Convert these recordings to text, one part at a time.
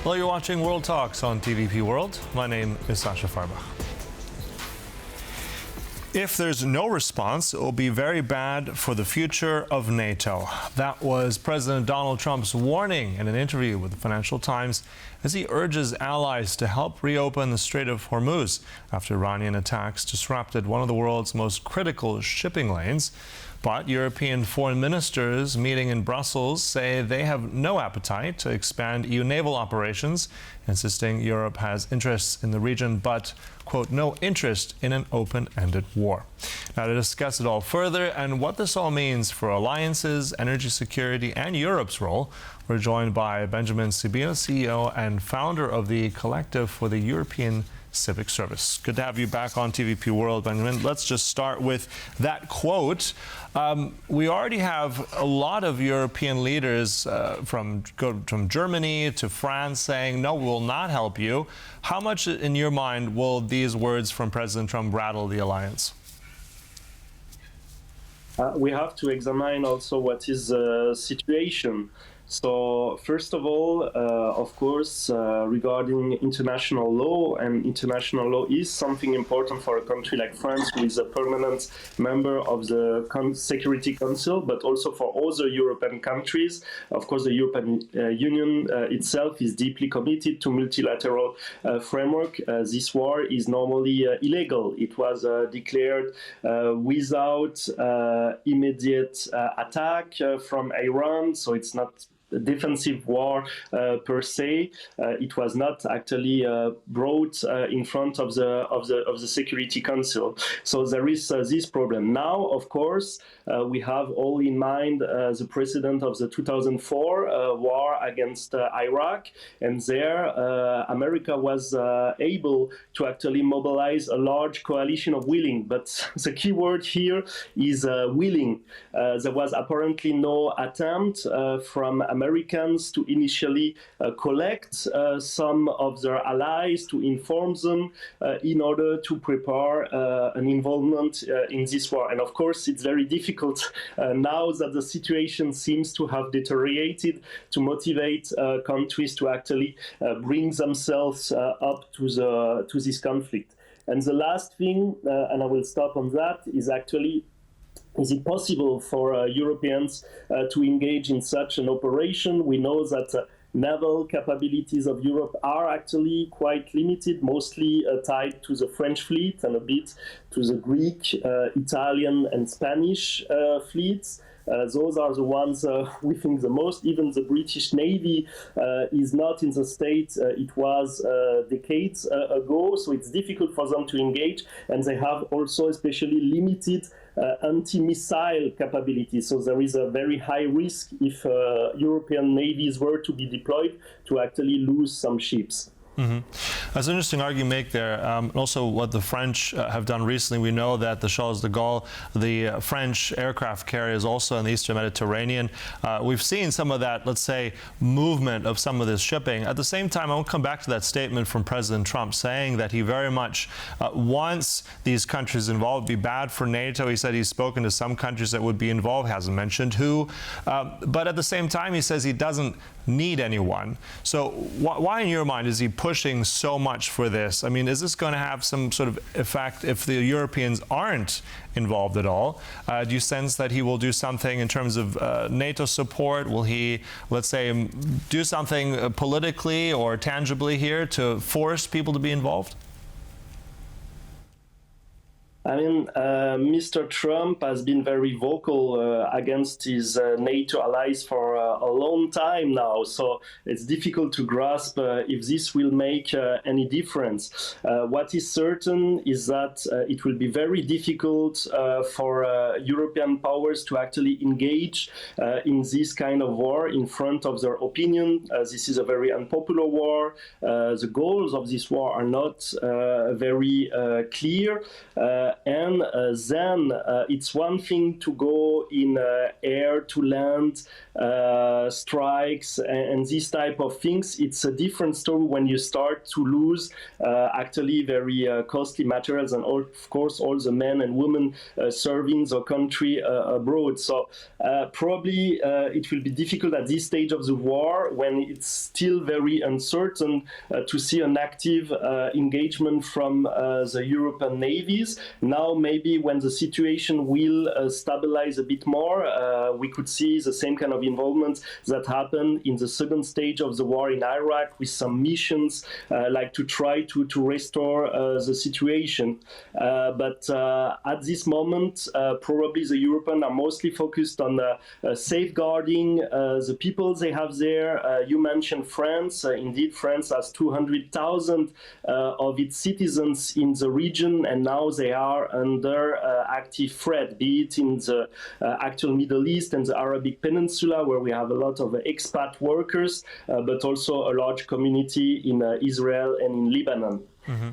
Well, you're watching World Talks on TVP World. My name is Sascha Fahrbach. If there's no response, it will be very bad for the future of NATO. That was President Donald Trump's warning in an interview with the Financial Times as he urges allies to help reopen the Strait of Hormuz after Iranian attacks disrupted one of the world's most critical shipping lanes. But European foreign ministers meeting in Brussels say they have no appetite to expand EU naval operations, insisting Europe has interests in the region but, quote, no interest in an open-ended war. Now, to discuss it all further and what this all means for alliances, energy security, and Europe's role, we're joined by Benjamin Sibille, CEO and founder of the Collective for the European Civic Service. Good to have you back on TVP World, Benjamin. Let's just start with that quote. We already have a lot of European leaders from Germany to France saying, no, we will not help you. How much, in your mind, will these words from President Trump rattle the alliance? We have to examine also what is the situation. So, first of all, of course, regarding international law, and international law is something important for a country like France, who is a permanent member of the Security Council, but also for other European countries. Of course, the European Union itself is deeply committed to multilateral framework. This war is normally illegal. It was declared without immediate attack from Iran, so it's not a defensive war per se. It was not actually brought in front of the Security Council. So there is this problem. Now, of course, we have all in mind the precedent of the 2004 war against Iraq, and there America was able to actually mobilize a large coalition of willing. But the key word here is willing. There was apparently no attempt from Americans to initially collect some of their allies, to inform them in order to prepare an involvement in this war. And of course, it's very difficult now that the situation seems to have deteriorated to motivate countries to actually bring themselves up to this conflict. And the last thing, and I will stop on that, is actually, is it possible for Europeans to engage in such an operation? We know that naval capabilities of Europe are actually quite limited, mostly tied to the French fleet and a bit to the Greek, Italian, and Spanish fleets. Those are the ones we think the most. Even the British Navy is not in the state it was decades ago, so it's difficult for them to engage, and they have also especially limited anti-missile capabilities. So there is a very high risk if European navies were to be deployed to actually lose some ships. Mm-hmm. That's an interesting argument you make there. Also, what the French have done recently, we know that the Charles de Gaulle, the French aircraft carrier, is also in the Eastern Mediterranean. We've seen some of that, let's say, movement of some of this shipping. At the same time, I want to come back to that statement from President Trump saying that he very much wants these countries involved. It'd be bad for NATO. He said he's spoken to some countries that would be involved, hasn't mentioned who. But at the same time, he says he doesn't need anyone. So why, in your mind, is he pushing so much for this? I mean, is this going to have some sort of effect if the Europeans aren't involved at all? Do you sense that he will do something in terms of NATO support? Will he, let's say, do something politically or tangibly here to force people to be involved? I mean, Mr. Trump has been very vocal against his NATO allies for a long time now, so it's difficult to grasp if this will make any difference. What is certain is that it will be very difficult for European powers to actually engage in this kind of war in front of their opinion. This is a very unpopular war. The goals of this war are not very clear. and then it's one thing to go in air to land strikes and these type of things. It's a different story when you start to lose actually very costly materials and of course all the men and women serving the country abroad. So probably it will be difficult at this stage of the war, when it's still very uncertain, to see an active engagement from the European navies. Now maybe when the situation will stabilize a bit more, we could see the same kind of involvement that happened in the second stage of the war in Iraq, with some missions like to try to restore the situation. But at this moment, probably the Europeans are mostly focused on safeguarding the people they have there. You mentioned France. Indeed, France has 200,000 of its citizens in the region, and now they are under active threat, be it in the actual Middle East and the Arabic Peninsula, where we have a lot of expat workers, but also a large community in Israel and in Lebanon. Mm-hmm.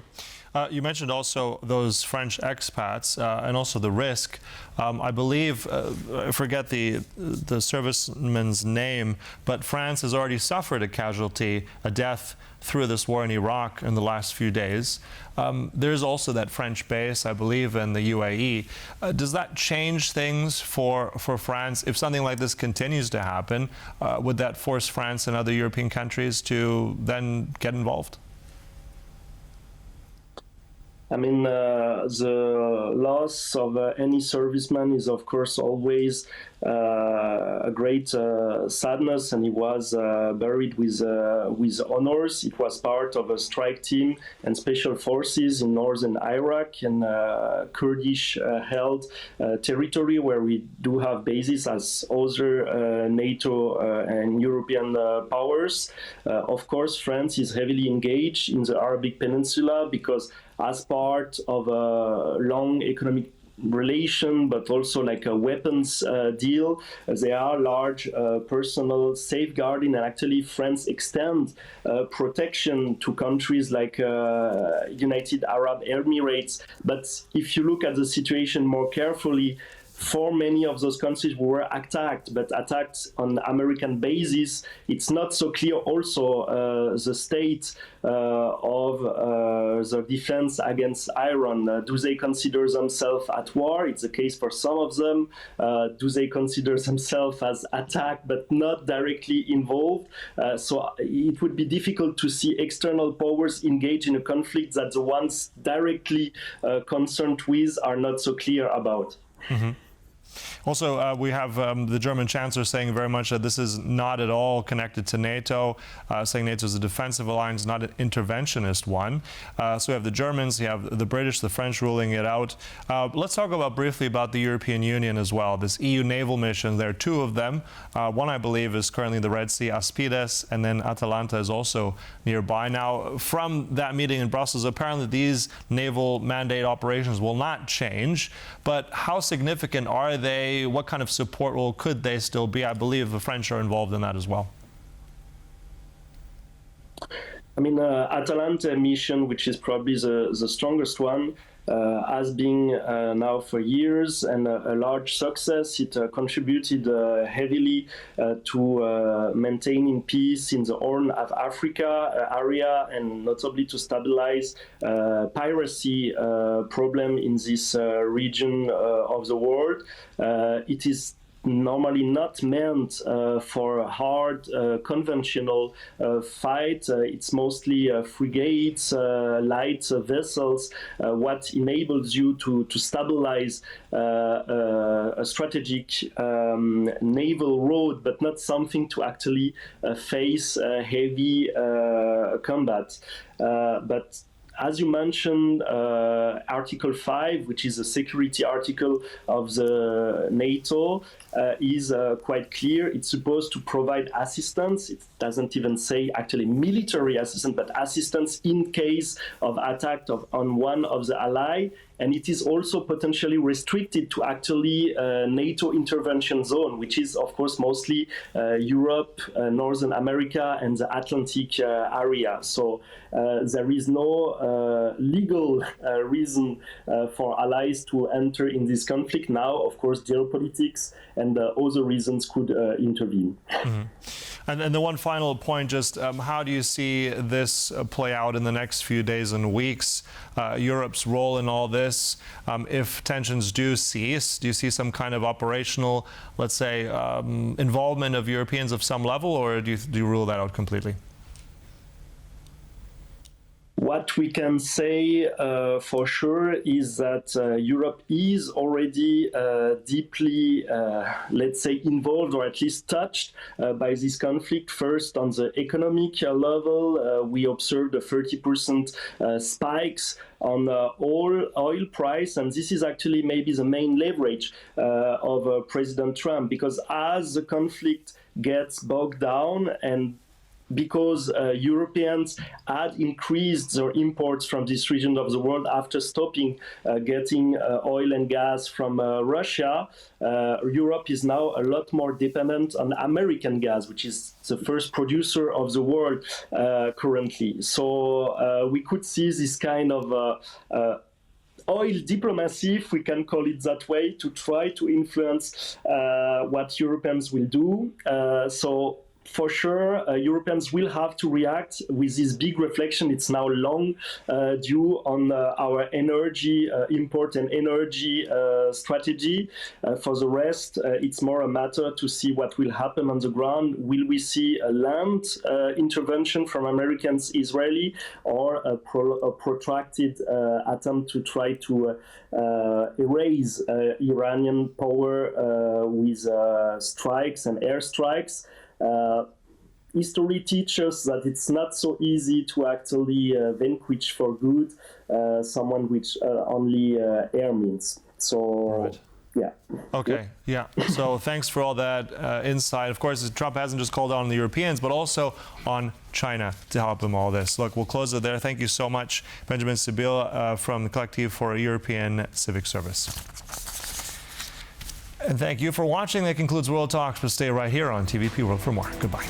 You mentioned also those French expats and also the risk. I believe, I forget the serviceman's name, but France has already suffered a casualty, a death through this war in Iraq in the last few days. There's also that French base, I believe, in the UAE. Does that change things for France? If something like this continues to happen, would that force France and other European countries to then get involved? I mean, the loss of any serviceman is, of course, always a great sadness, and he was buried with honors. It was part of a strike team and special forces in northern Iraq and Kurdish-held territory, where we do have bases as other NATO and European powers. Of course, France is heavily engaged in the Arabic Peninsula because, as part of a long economic relation, but also like a weapons deal, there are large personal safeguarding, and actually France extends protection to countries like United Arab Emirates. But if you look at the situation more carefully, for many of those countries who were attacked, but attacked on American bases, it's not so clear also the state of the defense against Iran. Do they consider themselves at war? It's the case for some of them. Do they consider themselves as attacked but not directly involved? So it would be difficult to see external powers engage in a conflict that the ones directly concerned with are not so clear about. Mm-hmm. Also, we have the German Chancellor saying very much that this is not at all connected to NATO, saying NATO is a defensive alliance, not an interventionist one. So we have the Germans, you have the British, the French ruling it out. Let's talk briefly about the European Union as well. This EU naval mission, there are two of them. One, I believe, is currently in the Red Sea, Aspides, and then Atalanta is also nearby. Now, from that meeting in Brussels, apparently these naval mandate operations will not change, but how significant are they? What kind of support role could they still be? I believe the French are involved in that as well. I mean, Atalanta mission, which is probably the strongest one, has been now for years and a large success. It contributed heavily to maintaining peace in the Horn of Africa area, and notably to stabilize piracy problem in this region of the world. It is normally not meant for a hard conventional fight. It's mostly frigates, light vessels, what enables you to stabilize a strategic naval road, but not something to actually face heavy combat. But as you mentioned, Article 5, which is a security article of the NATO, is quite clear. It's supposed to provide assistance. It doesn't even say actually military assistance, but assistance in case of attack on one of the ally. and it is also potentially restricted to actually NATO intervention zone, which is, of course, mostly Europe, Northern America, and the Atlantic area. So there is no legal reason for allies to enter in this conflict. Now, of course, geopolitics and other reasons could intervene. Mm-hmm. And then the one final point, just how do you see this play out in the next few days and weeks? Europe's role in all this, if tensions do cease, do you see some kind of operational, let's say, involvement of Europeans of some level, or do you rule that out completely? What we can say for sure is that Europe is already deeply, let's say, involved or at least touched by this conflict. First, on the economic level, we observed a 30% spikes on oil price, and this is actually maybe the main leverage of President Trump, because as the conflict gets bogged down and because Europeans had increased their imports from this region of the world after stopping getting oil and gas from Russia, Europe is now a lot more dependent on American gas, which is the first producer of the world currently. So we could see this kind of oil diplomacy, if we can call it that way, to try to influence what Europeans will do. So for sure, Europeans will have to react with this big reflection. It's now long due on our energy import and energy strategy. For the rest, it's more a matter to see what will happen on the ground. Will we see a land intervention from Americans, Israeli, or a protracted attempt to try to erase Iranian power with strikes and airstrikes? History teaches that it's not so easy to actually vanquish for good someone which only air means. So, right. Yeah. Okay, yeah. So thanks for all that insight. Of course, Trump hasn't just called on the Europeans, but also on China to help him all this. Look, we'll close it there. Thank you so much, Benjamin Sibille from the Collective for European Civic Service. And thank you for watching. That concludes World Talks, but stay right here on TVP World for more. Goodbye.